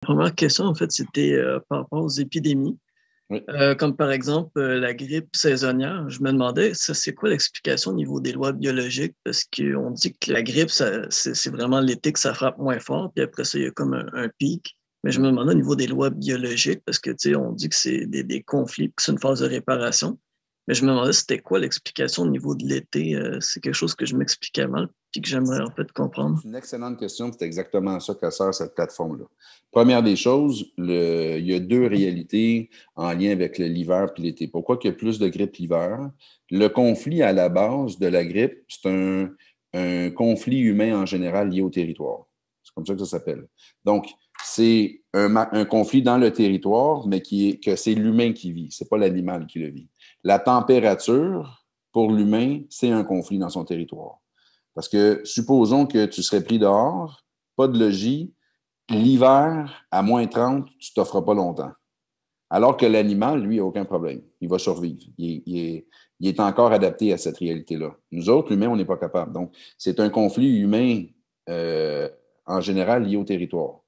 Première question, en fait, c'était par rapport aux épidémies. Oui. Comme par exemple la grippe saisonnière. Je me demandais, ça, c'est quoi l'explication au niveau des lois biologiques? Parce qu'on dit que la grippe, c'est vraiment l'été que ça frappe moins fort, puis après ça, il y a comme un pic. Mais je me demandais au niveau des lois biologiques, parce que, tu sais, on dit que c'est des conflits, que c'est une phase de réparation. Mais je me demandais, c'était quoi l'explication au niveau de l'été? C'est quelque chose que je m'expliquais mal, puis que j'aimerais en fait comprendre. C'est une excellente question, c'est exactement ça que sert cette plateforme-là. Première des choses, il y a deux réalités en lien avec l'hiver et l'été. Pourquoi il y a plus de grippe l'hiver? Le conflit à la base de la grippe, c'est un conflit humain en général lié au territoire. C'est comme ça que ça s'appelle. Donc, c'est un conflit dans le territoire, mais que c'est l'humain qui vit, c'est pas l'animal qui le vit. La température, pour l'humain, c'est un conflit dans son territoire. Parce que supposons que tu serais pris dehors, pas de logis, l'hiver, à -30, tu ne t'offres pas longtemps. Alors que l'animal, lui, n'a aucun problème. Il va survivre. Il est encore adapté à cette réalité-là. Nous autres, l'humain, on n'est pas capable. Donc, c'est un conflit humain en général lié au territoire.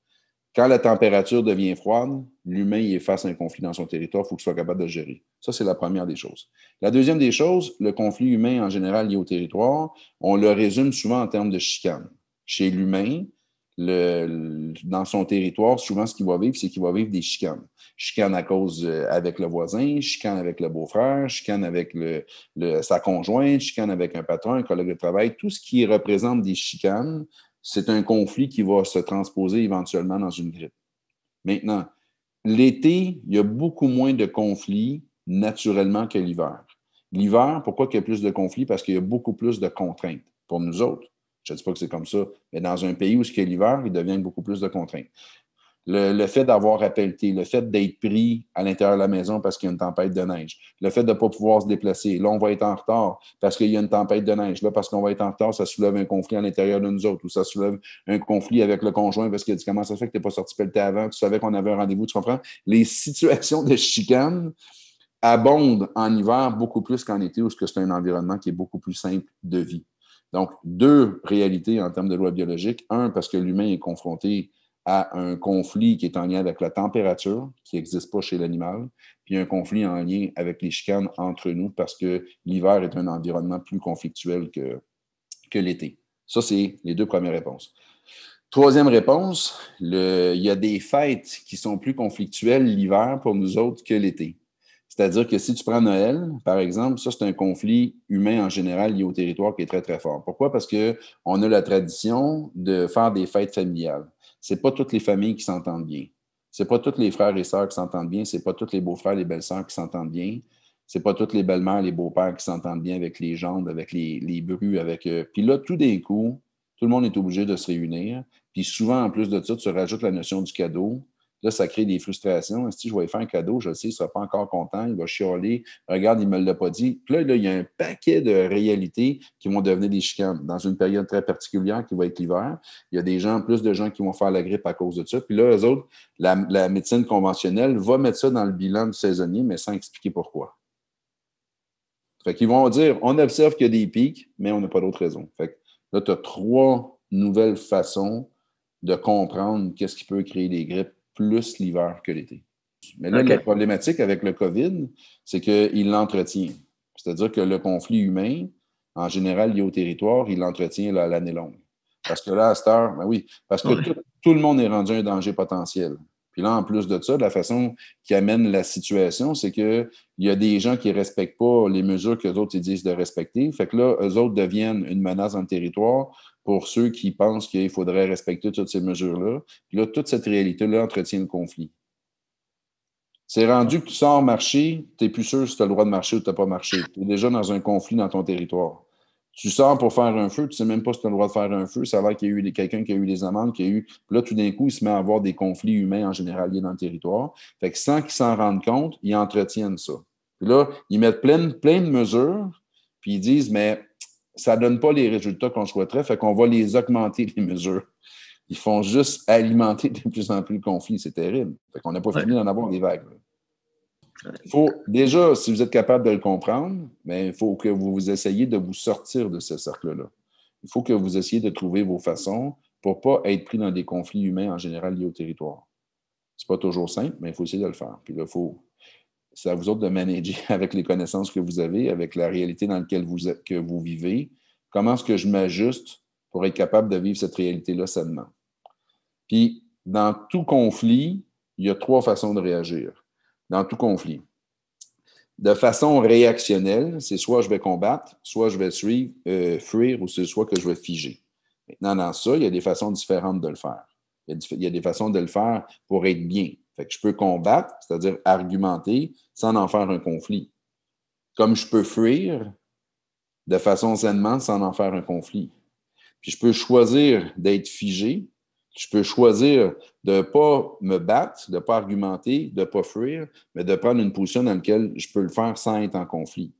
Quand la température devient froide, l'humain est face à un conflit dans son territoire, il faut qu'il soit capable de le gérer. Ça, c'est la première des choses. La deuxième des choses, le conflit humain en général lié au territoire, on le résume souvent en termes de chicane. Chez l'humain, dans son territoire, souvent ce qu'il va vivre, c'est qu'il va vivre des chicanes. Chicane à cause avec le voisin, chicane avec le beau-frère, chicane avec sa conjointe, chicane avec un patron, un collègue de travail, tout ce qui représente des chicanes, c'est un conflit qui va se transposer éventuellement dans une grippe. Maintenant, l'été, il y a beaucoup moins de conflits naturellement que l'hiver. L'hiver, pourquoi il y a plus de conflits? Parce qu'il y a beaucoup plus de contraintes pour nous autres. Je ne dis pas que c'est comme ça, mais dans un pays où il y a l'hiver, il devient beaucoup plus de contraintes. Le fait d'avoir à pelleter, le fait d'être pris à l'intérieur de la maison parce qu'il y a une tempête de neige, le fait de ne pas pouvoir se déplacer. Là, on va être en retard parce qu'il y a une tempête de neige. Là, parce qu'on va être en retard, ça soulève un conflit à l'intérieur de nous autres ou ça soulève un conflit avec le conjoint parce qu'il a dit comment ça fait que tu n'es pas sorti pelleter avant, tu savais qu'on avait un rendez-vous, tu comprends? Les situations de chicane abondent en hiver beaucoup plus qu'en été où c'est un environnement qui est beaucoup plus simple de vie. Donc, deux réalités en termes de loi biologique. Un, parce que l'humain est confronté à un conflit qui est en lien avec la température, qui n'existe pas chez l'animal, puis un conflit en lien avec les chicanes entre nous, parce que l'hiver est un environnement plus conflictuel que l'été. Ça, c'est les deux premières réponses. Troisième réponse, il y a des fêtes qui sont plus conflictuelles l'hiver pour nous autres que l'été. C'est-à-dire que si tu prends Noël, par exemple, ça, c'est un conflit humain en général lié au territoire qui est très, très fort. Pourquoi? Parce qu'on a la tradition de faire des fêtes familiales. Ce n'est pas toutes les familles qui s'entendent bien. Ce n'est pas tous les frères et sœurs qui s'entendent bien. Ce n'est pas tous les beaux-frères et les belles-sœurs qui s'entendent bien. Ce n'est pas toutes les belles-mères et les beaux-pères qui s'entendent bien avec les gendres, avec les brus. Puis là, tout d'un coup, tout le monde est obligé de se réunir. Puis souvent, en plus de ça, tu rajoutes la notion du cadeau. Là, ça crée des frustrations. Si je vais lui faire un cadeau, je le sais, il ne sera pas encore content, il va chialer. Regarde, il ne me l'a pas dit. Puis là, il y a un paquet de réalités qui vont devenir des chicanes dans une période très particulière qui va être l'hiver. Il y a plus de gens qui vont faire la grippe à cause de ça. Puis là, eux autres, la médecine conventionnelle va mettre ça dans le bilan du saisonnier, mais sans expliquer pourquoi. Fait qu'ils vont dire, on observe qu'il y a des pics, mais on n'a pas d'autre raison. Fait que là, tu as trois nouvelles façons de comprendre qu'est-ce qui peut créer des grippes plus l'hiver que l'été. Mais là, la OK. problématique avec le COVID, c'est qu'il l'entretient. C'est-à-dire que le conflit humain, en général lié au territoire, il l'entretient l'année longue. Parce que là, à cette heure, ben oui, parce que Ouais. tout le monde est rendu un danger potentiel. Puis là, en plus de ça, la façon qui amène la situation, c'est qu'il y a des gens qui ne respectent pas les mesures que les autres ils disent de respecter. Fait que là, eux autres deviennent une menace dans le territoire pour ceux qui pensent qu'il faudrait respecter toutes ces mesures-là. Puis là, toute cette réalité-là entretient le conflit. C'est rendu que tu sors marcher, tu n'es plus sûr si tu as le droit de marcher ou tu n'as pas marché. Tu es déjà dans un conflit dans ton territoire. Tu sors pour faire un feu, tu ne sais même pas si tu as le droit de faire un feu. Ça a l'air qu'il y a eu quelqu'un qui a eu des amendes, qui a eu. Puis là, tout d'un coup, il se met à avoir des conflits humains en général liés dans le territoire. Fait que sans qu'ils s'en rendent compte, ils entretiennent ça. Puis là, ils mettent plein de mesures, puis ils disent, mais ça ne donne pas les résultats qu'on souhaiterait, fait qu'on va les augmenter, les mesures. Ils font juste alimenter de plus en plus le conflit. C'est terrible. Fait qu'on n'a pas Ouais. fini d'en avoir des vagues. Déjà, si vous êtes capable de le comprendre, mais il faut que vous essayiez de vous sortir de ce cercle-là. Il faut que vous essayiez de trouver vos façons pour ne pas être pris dans des conflits humains en général liés au territoire. C'est pas toujours simple, mais il faut essayer de le faire. Puis là, c'est à vous autres de manager avec les connaissances que vous avez, avec la réalité dans laquelle que vous vivez. Comment est-ce que je m'ajuste pour être capable de vivre cette réalité-là sainement? Puis, dans tout conflit, il y a 3 façons de réagir. Dans tout conflit. De façon réactionnelle, c'est soit je vais combattre, soit je vais fuir, ou c'est soit que je vais figer. Maintenant, dans ça, il y a des façons différentes de le faire. Il y a des façons de le faire pour être bien. Fait que je peux combattre, c'est-à-dire argumenter, sans en faire un conflit. Comme je peux fuir de façon sainement, sans en faire un conflit. Puis je peux choisir d'être figé. Je peux choisir de ne pas me battre, de ne pas argumenter, de ne pas fuir, mais de prendre une position dans laquelle je peux le faire sans être en conflit.